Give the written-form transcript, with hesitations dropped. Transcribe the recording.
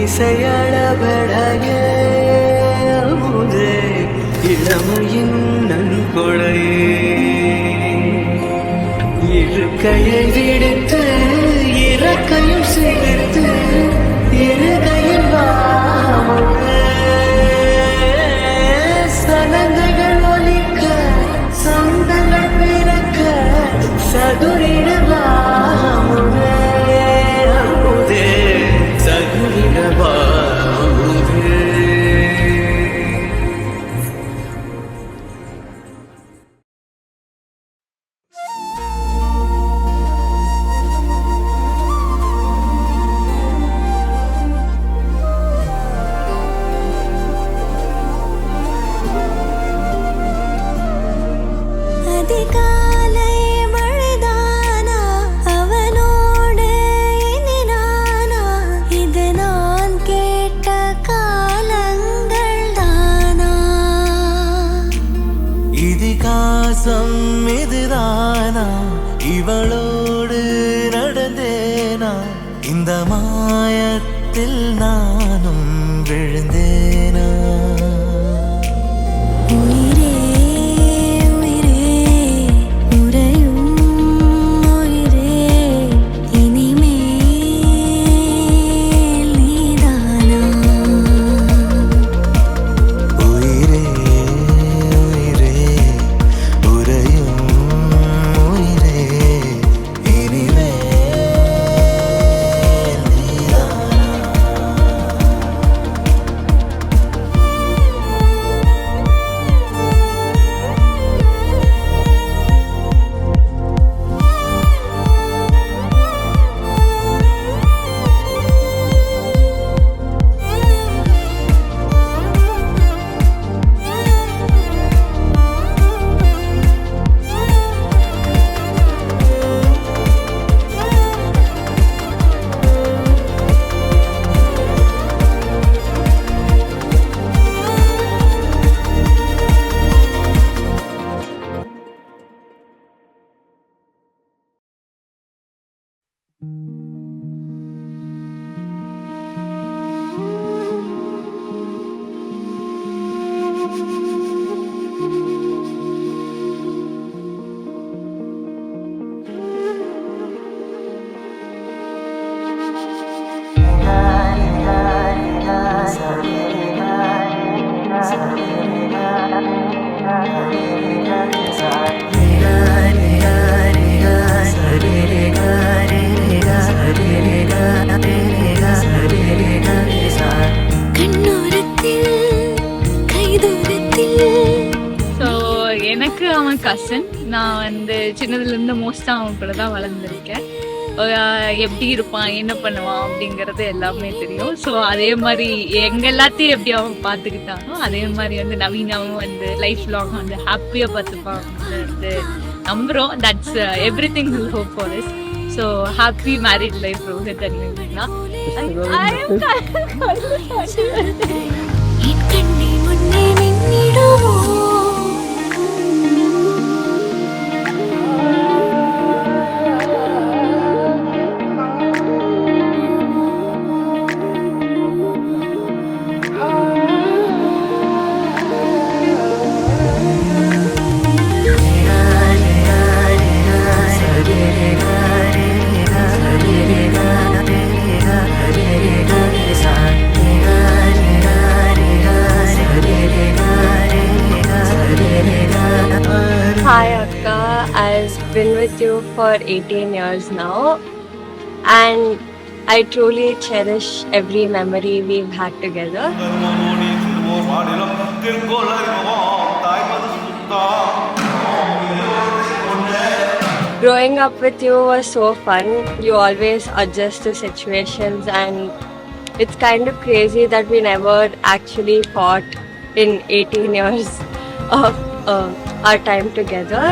இசையளபடைய முதே இளமையின் நன்கொடையே இருக்கையை விடுத்து இறக்கையும் சேர்த்து இருகையில் சனங்கள் ஒலிக்க சொந்தங்கள் பிறக்க சதுரிடவா சதுரிடவா இதுதானா இவளோடு நடந்தேனா இந்த மாயத்தில் நானும் விழுந்தேனா எனக்கு அவன் கசன். நான் வந்து சின்னதுலேருந்து மோஸ்ட்டாக அவன் கூட தான் வளர்ந்துருக்கேன். எப்படி இருப்பான், என்ன பண்ணுவான் அப்படிங்கிறது எல்லாமே தெரியும். ஸோ அதே மாதிரி எங்கள் எல்லாத்தையும் எப்படி அவன் பார்த்துக்கிட்டானோ அதே மாதிரி வந்து நவீனாவும் வந்து லைஃப் லாங் வந்து ஹாப்பியாக பார்த்துப்பான் வந்து நம்புகிறோம். That's everything will hope for this. So happy married life Rohit and Naveena. Hi Akka, I've been with you for 18 years now and I truly cherish every memory we've had together. Growing up with you was so fun. You always adjust to situations and it's kind of crazy that we never actually fought in 18 years of our time together.